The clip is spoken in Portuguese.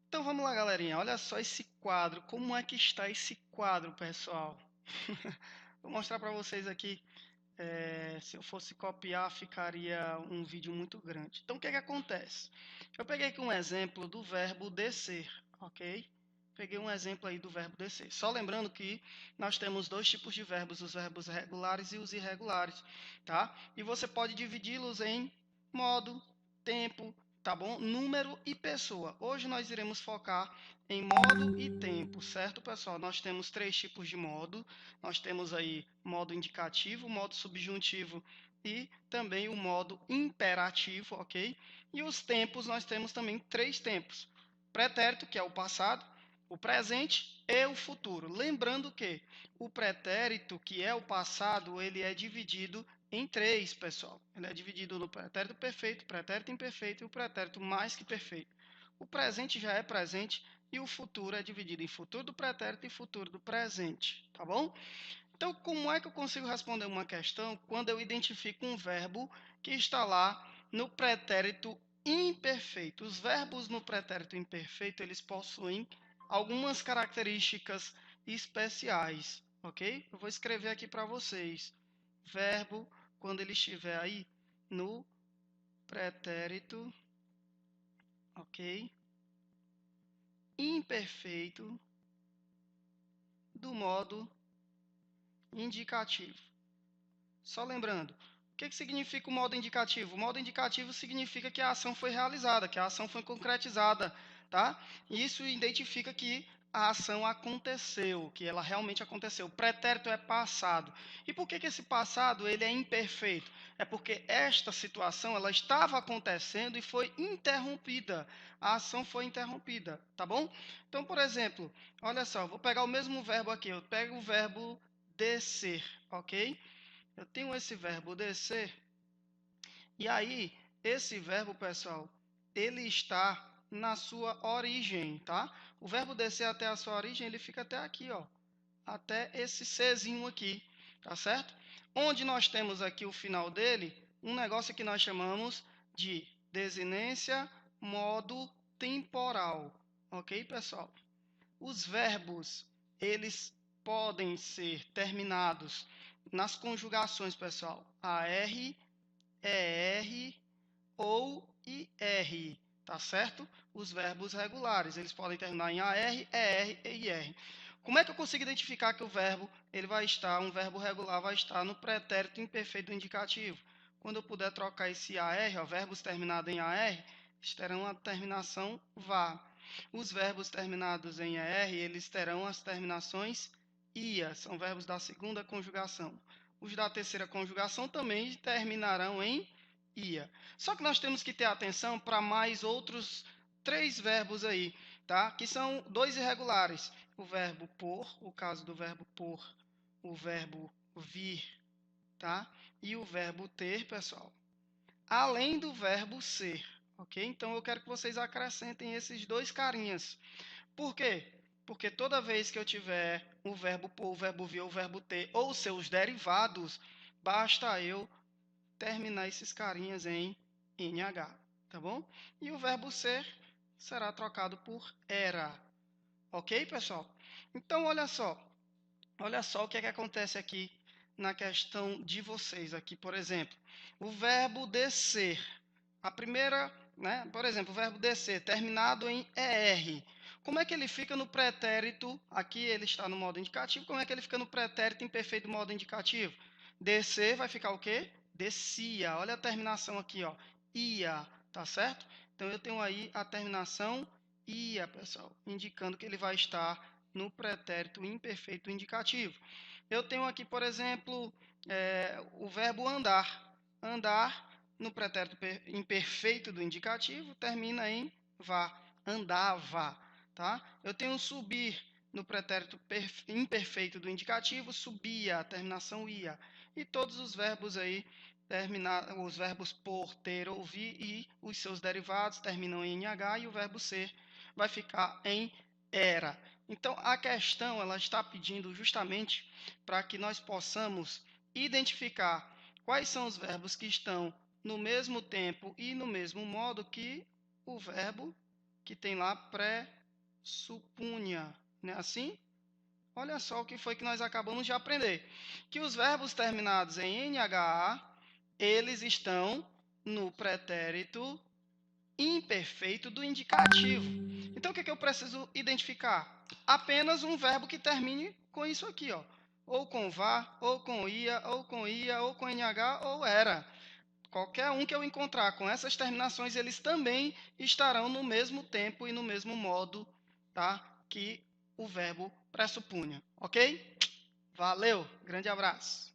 Então vamos lá, galerinha. Olha só esse quadro. Como é que está esse quadro, pessoal? Vou mostrar para vocês aqui. Se eu fosse copiar, ficaria um vídeo muito grande. Então, o que é que acontece? Eu peguei aqui um exemplo do verbo descer, ok? Peguei um exemplo aí do verbo descer. Só lembrando que nós temos dois tipos de verbos, os verbos regulares e os irregulares, tá? E você pode dividi-los em modo, tempo, tá bom? Número e pessoa. Hoje nós iremos focar em modo e tempo, certo, pessoal? Nós temos três tipos de modo. Nós temos aí modo indicativo, modo subjuntivo e também o modo imperativo, ok? E os tempos, nós temos também três tempos. Pretérito, que é o passado, o presente e o futuro. Lembrando que o pretérito, que é o passado, ele é dividido em três, pessoal. Ele é dividido no pretérito perfeito, pretérito imperfeito e o pretérito mais que perfeito. O presente já é presente e o futuro é dividido em futuro do pretérito e futuro do presente, tá bom? Então, como é que eu consigo responder uma questão quando eu identifico um verbo que está lá no pretérito imperfeito? Os verbos no pretérito imperfeito, eles possuem algumas características especiais, ok? Eu vou escrever aqui para vocês. Verbo, quando ele estiver aí no pretérito, ok? Imperfeito do modo indicativo. Só lembrando, o que significa o modo indicativo? O modo indicativo significa que a ação foi realizada, que a ação foi concretizada, tá? Isso identifica que a ação aconteceu, que ela realmente aconteceu. O pretérito é passado. E por que esse passado ele é imperfeito? É porque esta situação ela estava acontecendo e foi interrompida. A ação foi interrompida, tá bom? Então, por exemplo, olha só, vou pegar o mesmo verbo aqui. Eu pego o verbo descer, ok? Eu tenho esse verbo descer, e aí, esse verbo, pessoal, ele está na sua origem, tá? O verbo descer até a sua origem, ele fica até aqui, ó. Até esse Czinho aqui, tá certo? Onde nós temos aqui o final dele, um negócio que nós chamamos de desinência modo temporal. Ok, pessoal? Os verbos, eles podem ser terminados nas conjugações, pessoal, AR, ER ou IR, tá certo? Os verbos regulares, eles podem terminar em AR, ER e IR. Como é que eu consigo identificar que o verbo, ele vai estar, um verbo regular vai estar no pretérito imperfeito indicativo? Quando eu puder trocar esse AR, ó, verbos terminados em AR, eles terão a terminação VA. Os verbos terminados em ER, eles terão as terminações IA, são verbos da segunda conjugação. Os da terceira conjugação também terminarão em ia. Só que nós temos que ter atenção para mais outros três verbos aí, tá? Que são dois irregulares. O verbo por, o caso do verbo por, o verbo vir, tá? E o verbo ter, pessoal. Além do verbo ser, ok? Então eu quero que vocês acrescentem esses dois carinhas. Por quê? Porque toda vez que eu tiver o verbo por, o verbo vir ou o verbo ter ou seus derivados, basta eu terminar esses carinhas em NH, tá bom? E o verbo ser será trocado por era, ok, pessoal? Então, olha só o que é que acontece aqui na questão de vocês aqui, por exemplo, o verbo descer, a primeira, né, por exemplo, o verbo descer, terminado em ER, como é que ele fica no pretérito, aqui ele está no modo indicativo, como é que ele fica no pretérito imperfeito do modo indicativo? Descer vai ficar o quê? Descia, olha a terminação aqui, ó, ia, tá certo? Então, eu tenho aí a terminação ia, pessoal, indicando que ele vai estar no pretérito imperfeito indicativo. Eu tenho aqui, por exemplo, o verbo andar. Andar no pretérito imperfeito do indicativo termina em vá, andava, tá? Eu tenho subir no pretérito imperfeito do indicativo, subia, a terminação ia. E todos os verbos aí, os verbos por, ter, ouvir e os seus derivados terminam em NH e o verbo ser vai ficar em era. Então, a questão ela está pedindo justamente para que nós possamos identificar quais são os verbos que estão no mesmo tempo e no mesmo modo que o verbo que tem lá supunha, não é assim? Olha só o que foi que nós acabamos de aprender. Que os verbos terminados em NHA, eles estão no pretérito imperfeito do indicativo. Então, o que eu preciso identificar? Apenas um verbo que termine com isso aqui, ó. Ou com vá, ou com ia, ou com ia, ou com NH, ou era. Qualquer um que eu encontrar com essas terminações, eles também estarão no mesmo tempo e no mesmo modo, tá? Que o verbo pressupunha, ok? Valeu, grande abraço.